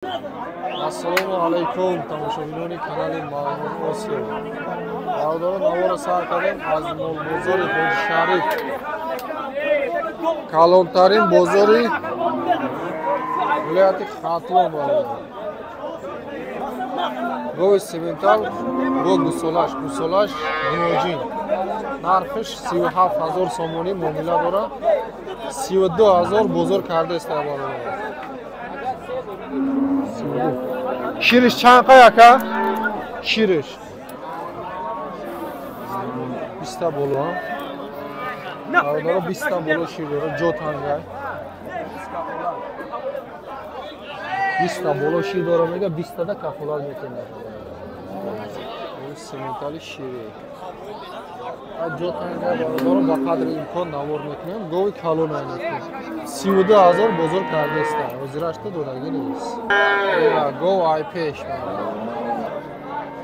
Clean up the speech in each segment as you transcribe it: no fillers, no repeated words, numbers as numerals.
Assalomu alaykum tomoshabinoni kanali Ma'mun Osiyo. Bardorim avvalo sarqadim az mol bozori Xo'j Sharif. Kalontarin bozori viloyati Xatlon bor. Bu semental, bu gusolash nojin. Narxish 37000 somoni muomala dora. 32000 bozor karda istabar. Shirish chanqa aka? Shirish. 20 ta bolo. Avdaro 20 ta bolo shiriro jotanga. 20 ta bolo shidoro mega 20 ta da kafolar metinlar. Bu sementali shiri. Jotanga avdaro ba qadri imkon navor metinam. Go'y kalon aytdim. 32000 bozor karda istar. O'zirashda do'dagi nemis. Ya go ay pesh.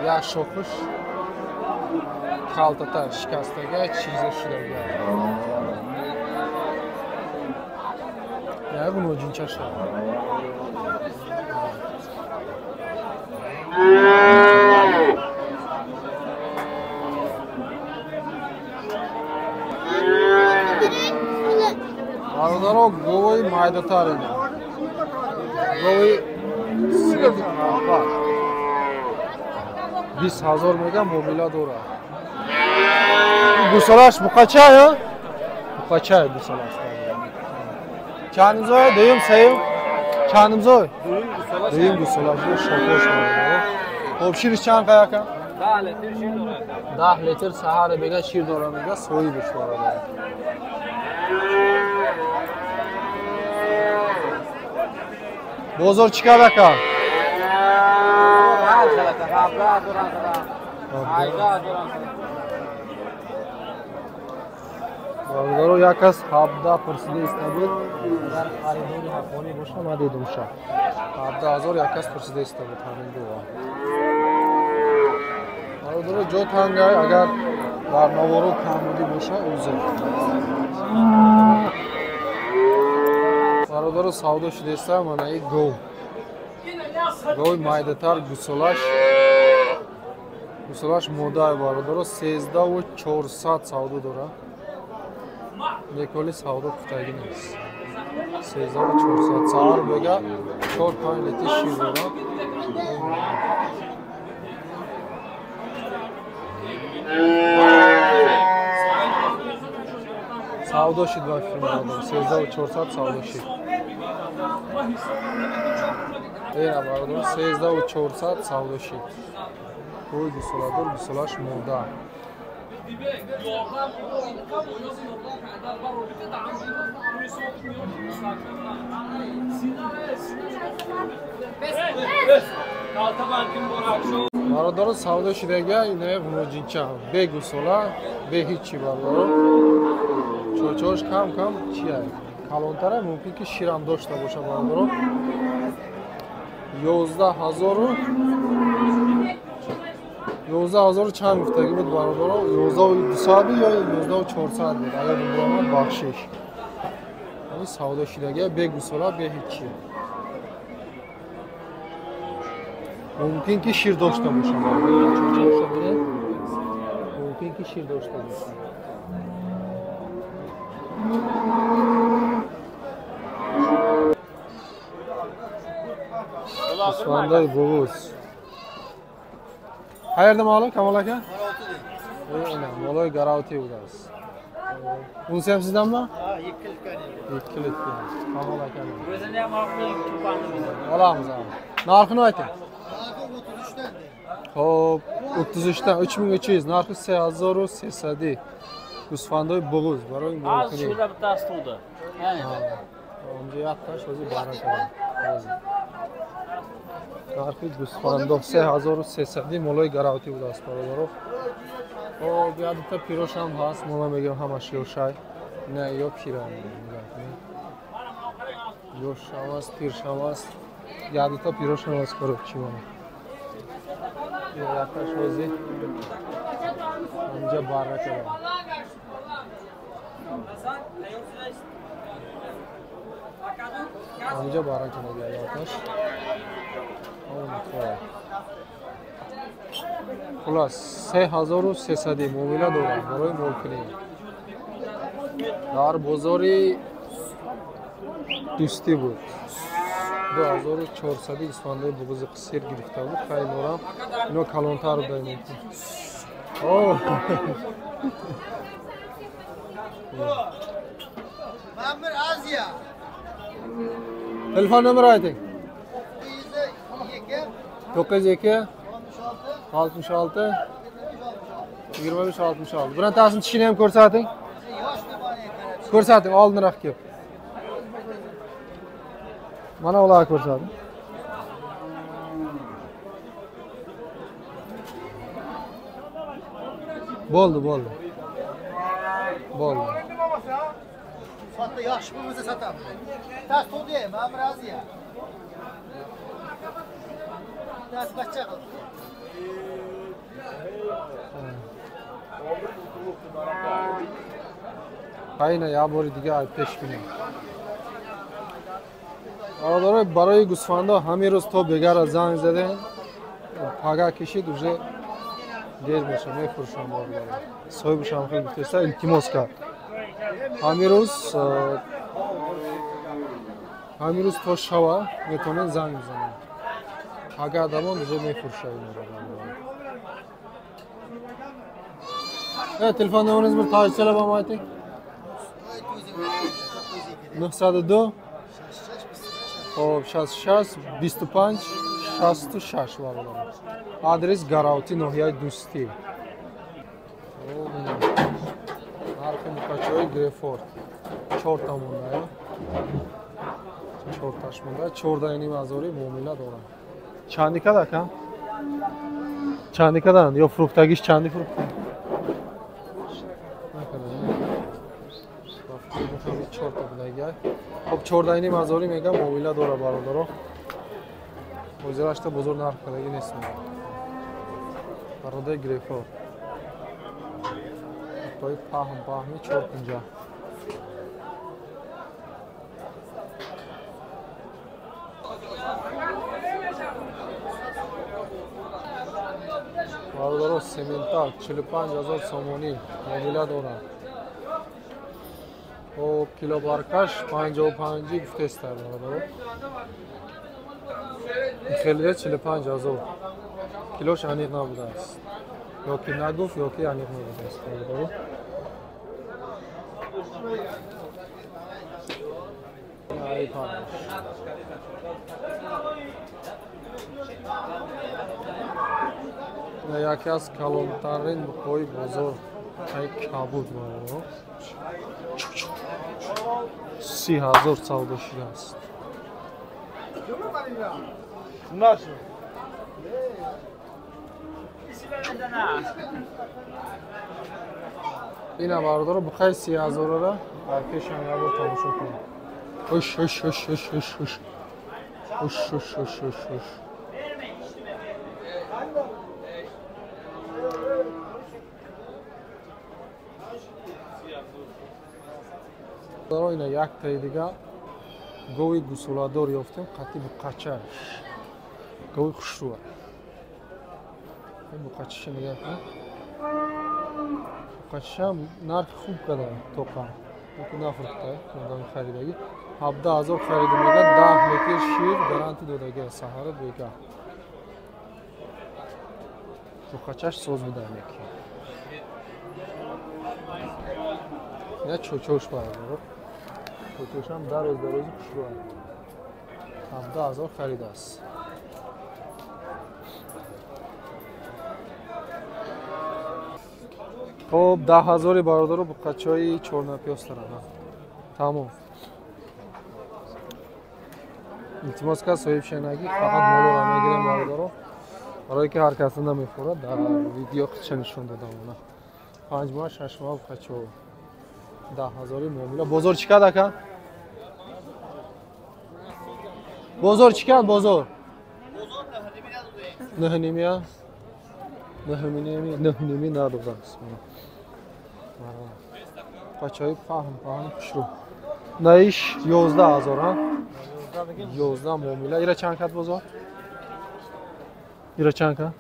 Ya shoqish kaltata shikastaga chiza shiraga. Ya bunu jinchasha. Avdaro go'y maydatar edi. Go'y sirdi qapa. 20000 mega muomala dora. Gusolash buqacha ya? Buqacha gusolash. Chanimzoy deyim sayim. Chanimzoy. Deyim gusolash shokosh. Xo'p shirish chanqa aka? 10 litr shir dora. 10 litr sahar bega shir dora mega so'yi bishora. Bozor chiqar aka. Bardoru yakas habda pursida istabid. Agar xaridori haqqoni bo'lsa, ma dedim sha. Habda azor yakas pursida istabid hamin duo. Bardoru jotanga agar barnavoru kamudi bo'lsa, o'zi. Bardoru savdo shidesa mana ey go. Go'y maydatar gusolash moda bardoru 13400 savdo dora. Nekoli savdo kutaginiz. 13400 sar bega 4 litr shir dora. Savdo shid va firma 13400 savdo shid. Era bardoru 13400 savdo shid. Go'y gusolash moda. Bardoru savdo shidaga ine vunojincha begusola behichi bardoru cho'chosh kam chiyay kalontara mumkin ki shiram doshta bosha bardoru 11000 chand guftagi بود bardoru 11200 yo 11400 بود agar bundan baxshish ani savdo shidaga begusola behichi mumkin ki shir doshta bosha mumkin ki shir doshta bosha Osmonday bo'g'iz. Qayerda ma'lum Kamol aka? Mana Moloy Garavti bo'lasiz. Bunisi ham sizdanmi? Ha, 2 litr. 2 litr. Kamol aka. O'zini ham olamiz ham. Narxini ayting. Narxi 33 dan. Xo'p, 33 dan 3300, narxi 3000. Osmonday bo'g'iz, baroy mumkin. Ha, shunda bittasi turdi. Onja yattash o'zi baraka. Narxi Osmonday 3300 Moloy Garavti bo'lasiz barobaro. Xo'p, yadda pirosh ham hast, mana megam hamash yo'shay. Ne, yo'q piram. Yo'shamas, pirshamas. Yadda pirosh ham hast ko'ribchi mana. Yattash o'zi. Onja baraka. Onca barak olacak arkadaş. خلاص 3300 معامله دارم برای مولکنی در بازاری دوستی بود 2400 اسفنده بغض قصیر گرفته بود خیلی نورم اینو کلانتر داریم اوه Mamur Aziya. Telefon numara ayting. 902 902 66 25 66. Birontasini tishini ham ko'rsating. yosh tomoni Ko'rsating, oldinroq kelib. Mana ularni ko'rsating. Bo'ldi. Bo'ldi. Sotda yaxshi bo'lmasa sotamiz. Tas to'di, Mamur Aziya. Tas bachcha qildi. Aynen ya bari دیگه پیش کنیم. برادر برای گوسفندا همین روز تو بگر زنگ زده پاگا کشید уже دیر میشه میفروشم برادر. صاحبش هم خیلی بفرسته التماس کرد. همین روز تو شوا میتونن زنگ بزنن. پاگا دامون уже میفروشه اینا رو. تلفن نمونز بر تاج چلا با مایتی 902 خب 66 25 66 والله آدرس گاراوتی نوحیه دوستی نرخ مکاچوی گریفورد 4 تا مونده 4 تاش مونده 14 ازوری معامله دارم چندی کده کم؟ چندی کدن یا فروختگیش چندی فروخته؟ خب 14 ازوری میگم معامله داره برادرها وزیرش تا بزرگ نرخ کردگی نیست برادر گریفورد توی پاهمی 450 برادرها سیمنتال 45000 سومونی معامله داره و کیلو بارکش 55 گفته است برادرها خیلی 45000 کیلوش انیق نبوده است یا که نگفت یا که انیق نبوده است برادرها ای پارش یکی از کلانترین های بزرگ ای کبود برادرها 30,000 سودا شده است این برادر بخیر 30,000 را پیش هم یه بار تماشا کنیم هش هش هش هش هش هش هش هش هش هش هش برای اینا یک تای دیگه گوی گوسولادور یافتیم قطعی بقچه گوی خوشروه این بقچهش نگه کن بقچه هم نرخ خوب کده توقع بکن نفرخته مردم خریدگی 17,000 خریده میگه 10 لیتر شیر گارانتی دادگه سهاره بیگه بقچهش سوز بوده یکی نه چوچوش باید برو چوچوش هم در روز خوشروه 17,000 خریده است خب 10,000 برادر رو با قچای چورنا پیاز دارن تمام التماس که صاحب شنگی فقط مالو رو میگیریم برادر رو برای که هر کسی نمیخوره در ویدیو چه نشون دادم اونا 5 ماه 6 ماه قچو 10,000 معامله بازار چیکار دکن بازار چیکار بازار نه نیمیا نه ندادم قچای پاهم پشرو نایش 11,000 ها 11 معامله ایره چند کت بازار ایره چند کت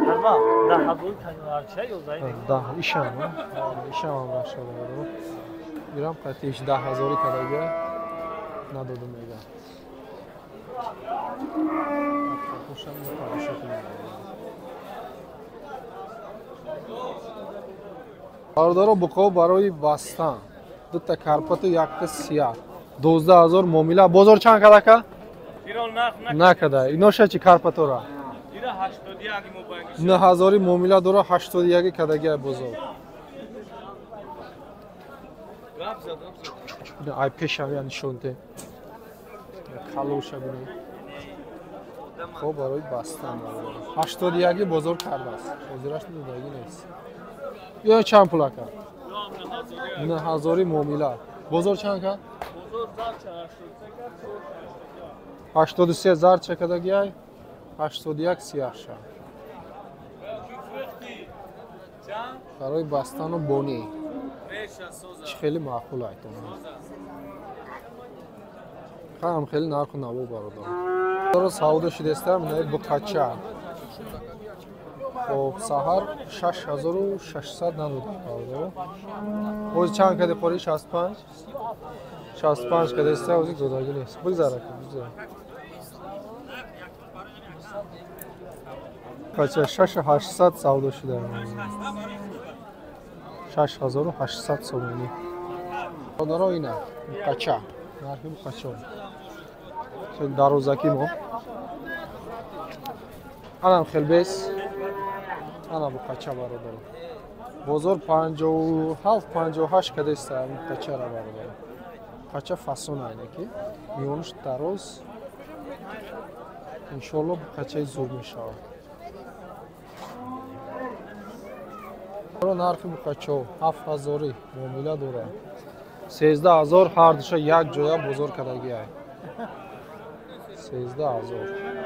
Tamam. Daha bu kanallar şey yollayın. Да, ишам. Ишам башаро. Мирам қатиш 10000 кадага надодум мега. Пошам мепараша кунам. Бардоро буқов барои бастан. Дута карпату якта сия. 12000 муомила. Бозор чанд кадака? Ирон нарх Накада. Иноша чи карпатура? ира 81 мобанги. 9000 муомила дора 81 кадаги бозор. Гапзад. Ай пешавия нишонте. Калоша бини. Хоб барои бастан. 81 бозор кардааст. Ҳозираш дудаги нест. Ё чанд пулака? 9000 муомила. Бозор чанд ка? Bozor zaten 83 зар чакадаги ай? 81 сиаша. барои бастану бони. Чӣ хеле маъқул айтон. Хам хеле нарху наво бародар. Дора сауда шидестам не букача. О сахар 6600 надод бародар. Оз чанд каде қори 65? 65 кадеста ози додаги нест. Бигзара. Кача 6800 сауда шуда. 6800 сомони. Одоро ина кача. Нархи кача. Сен дарозаки мо. Анам хелбес. Ана бу кача бародар. Бозор 57-58 кадеста кача ра бародар. Кача фасон айнаки. Мионш дароз. Иншалло качаи зуд мешавад. Нархи букачо 7000 муомила дора. 13000 ҳар душа як ҷоя бозор кадаги ай. 13000.